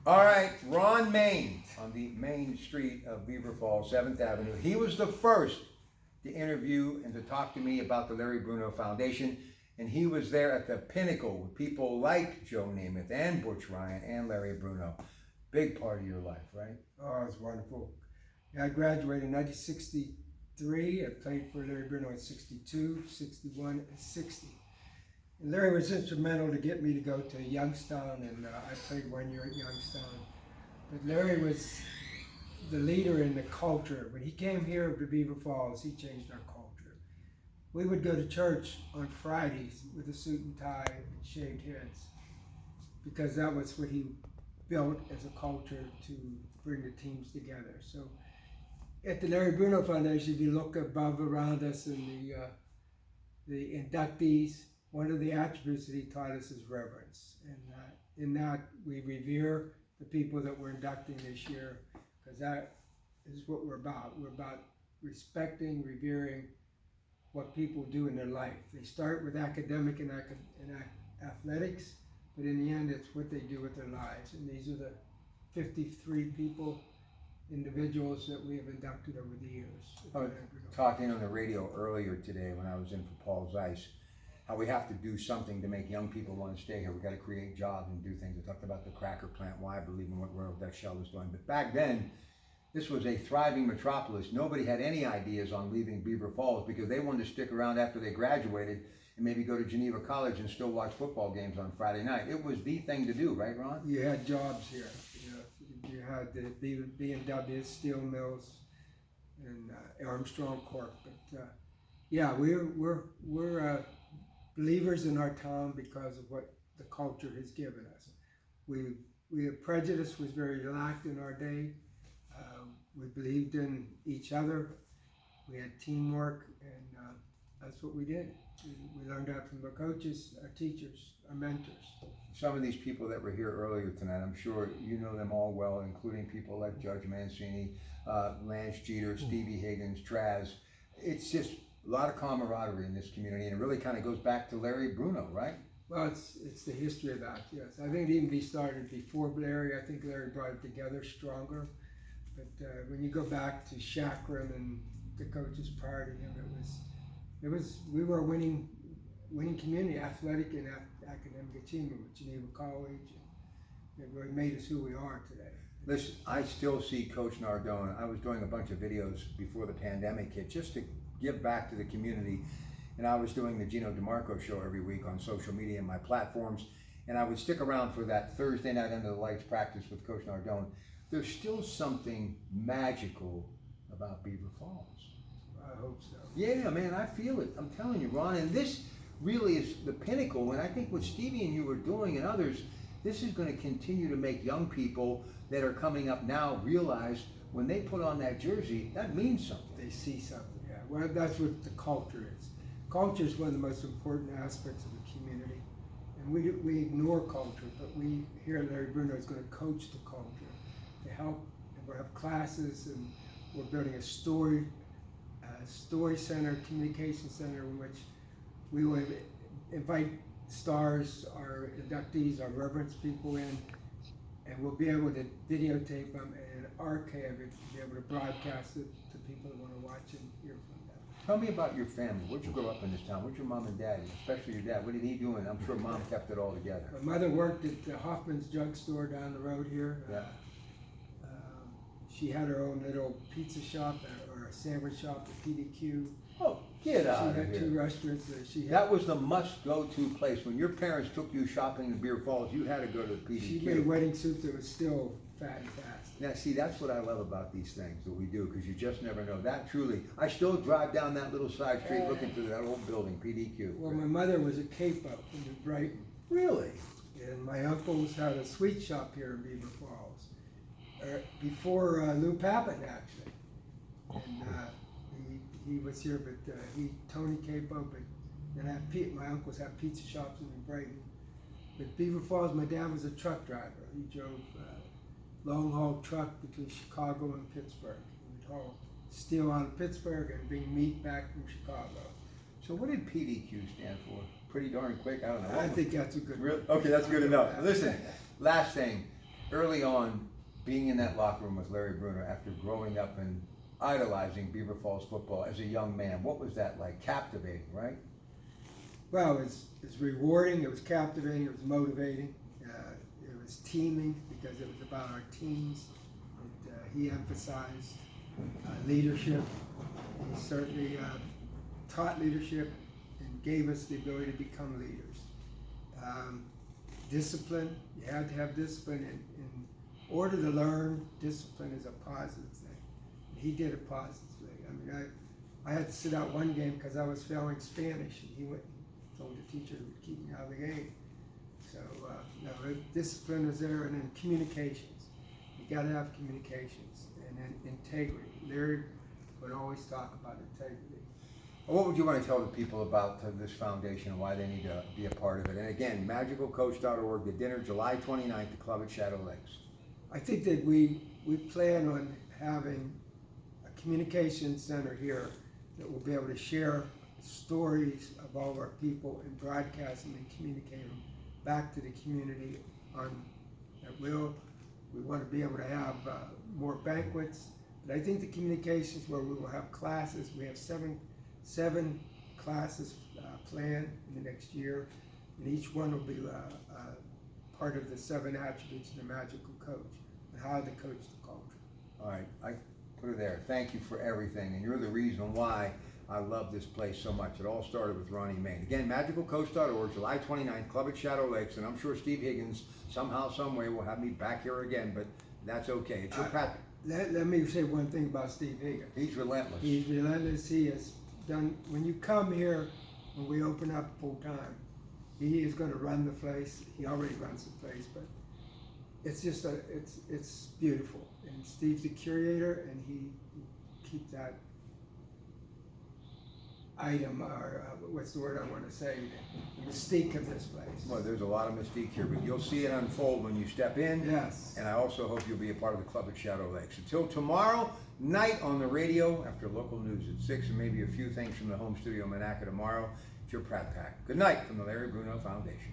All right, Ron Main on the main street of Beaver Falls, 7th Avenue. He was the first to interview and to talk to me about the Larry Bruno Foundation. And he was there at the pinnacle with people like Joe Namath and Butch Ryan and Larry Bruno. Big part of your life, right? Oh, it was wonderful. Yeah, I graduated in 1963. I played for Larry Bruno in 62, 61, and 60. And Larry was instrumental to get me to go to Youngstown, and I played 1 year at Youngstown. But Larry was the leader in the culture. When he came here to Beaver Falls, he changed our culture. We would go to church on Fridays with a suit and tie and shaved heads, because that was what he built as a culture to bring the teams together. So at the Larry Bruno Foundation, if you look above around us and the inductees, one of the attributes that he taught us is reverence. And in that, we revere the people that we're inducting this year, because that is what we're about. We're about respecting, revering what people do in their life. They start with academic and athletics, but in the end, it's what they do with their lives. And these are the 53 people, individuals that we have inducted over the years. I was talking on the radio earlier today when I was in for Paul Zeiss, how we have to do something to make young people want to stay here. We got to create jobs and do things. I talked about the cracker plant, why I believe in what Ronald was doing. But back then, this was a thriving metropolis. Nobody had any ideas on leaving Beaver Falls because they wanted to stick around after they graduated and maybe go to Geneva College and still watch football games on Friday night. It was the thing to do, right, Ron? You had jobs here. You had the B&W, steel mills, and Armstrong Cork. But yeah, we're believers in our town because of what the culture has given us. Prejudice was very lacked in our day. We believed in each other. We had teamwork, and that's what we did. We learned that from our coaches, our teachers, our mentors. Some of these people that were here earlier tonight, I'm sure you know them all well, including people like Judge Mancini, Lance Jeter, Stevie Higgins, Traz. It's just a lot of camaraderie in this community, and it really kind of goes back to Larry Bruno, right? Well, it's the history of that, yes. I think it even started before Larry. I think Larry brought it together stronger. But when you go back to Chakram and the coaches prior to him, we were a winning community, athletic and academic achievement with Geneva College. And it really made us who we are today. Listen, I still see Coach Nardone. I was doing a bunch of videos before the pandemic hit just to give back to the community. And I was doing the Gino DeMarco show every week on social media and my platforms. And I would stick around for that Thursday night under the lights practice with Coach Nardone. There's still something magical about Beaver Falls. I hope so. Yeah, man, I feel it. I'm telling you, Ron. And this really is the pinnacle. And I think what Stevie and you are doing and others, this is going to continue to make young people that are coming up now realize when they put on that jersey, that means something. They see something, yeah. Well, that's what the culture is. Culture is one of the most important aspects of the community. And we ignore culture, but we here at Larry Bruno is going to coach the culture to help. And we'll have classes, and we're building a story center, communication center, in which we will invite stars, our inductees, our reverence people in, and we'll be able to videotape them and archive it, to be able to broadcast it to people that want to watch and hear from them. Tell me about your family. Where'd you grow up in this town? Where'd your mom and dad, especially your dad, what did he do? And I'm sure mom kept it all together. My mother worked at the Hoffman's Drug Store down the road here. Yeah. She had her own little pizza shop or a sandwich shop at PDQ. Oh, get out of here. She had 2 restaurants there. That was the must-go-to place. When your parents took you shopping in Beaver Falls, you had to go to the PDQ. She made wedding soup that was still fat and fast. Now, see, that's what I love about these things that we do, because you just never know. That truly, I still drive down that little side street looking for that old building, PDQ. Well, my mother was a capo in New Brighton. Really? And my uncles had a sweet shop here in Beaver Falls. Before Lou Papin, actually. And he was here, but Tony Capo, but then my uncles had pizza shops in New Brighton. But Beaver Falls, my dad was a truck driver. He drove long haul truck between Chicago and Pittsburgh. He would haul steel out of Pittsburgh and bring meat back from Chicago. So what did PDQ stand for? Pretty darn quick? I don't know. I think that's a good Okay, that's good enough. Listen, last thing. early on, being in that locker room with Larry Bruno after growing up and idolizing Beaver Falls football as a young man, what was that like? Captivating, right? Well, it was rewarding, it was captivating, it was motivating, it was teaming because it was about our teams. He emphasized leadership. He certainly taught leadership and gave us the ability to become leaders. Discipline, you had to have discipline in order to learn. Discipline is a positive thing. He did it positively. I mean, I had to sit out one game because I was failing Spanish, and he went and told the teacher he would keep me out of the game. So, no, discipline was there, and then communications. You got to have communications, and then integrity. Larry would always talk about integrity. What would you want to tell the people about this foundation and why they need to be a part of it? And again, magicalcoach.org, the dinner July 29th, the club at Shadow Lakes. I think that we plan on having a communication center here that will be able to share stories of all of our people and broadcast them and communicate them back to the community on at will. We want to be able to have more banquets, but I think the communications where we will have classes. We have seven classes planned in the next year, and each one will be part of the 7 attributes of the magical coach and how to coach the culture. All right, I put it there. Thank you for everything, and you're the reason why I love this place so much. It all started with Ronnie Main. Again, magicalcoach.org, July 29th, club at Shadow Lakes, and I'm sure Steve Higgins somehow, some way will have me back here again, but that's okay. It's your Pat. Let me say one thing about Steve Higgins. He's relentless. He's relentless. He has done, when you come here, when we open up full time, he is going to run the place. He already runs the place, but it's just it's beautiful. And Steve's the curator, and he keeps that item, or what's the word I want to say, the mystique of this place. Well, there's a lot of mystique here, but you'll see it unfold when you step in. Yes. And I also hope you'll be a part of the club at Shadow Lakes. Until tomorrow night on the radio after local news at 6, and maybe a few things from the home studio in Monaca tomorrow. It's your Pratt Pack. Good night from the Larry Bruno Foundation.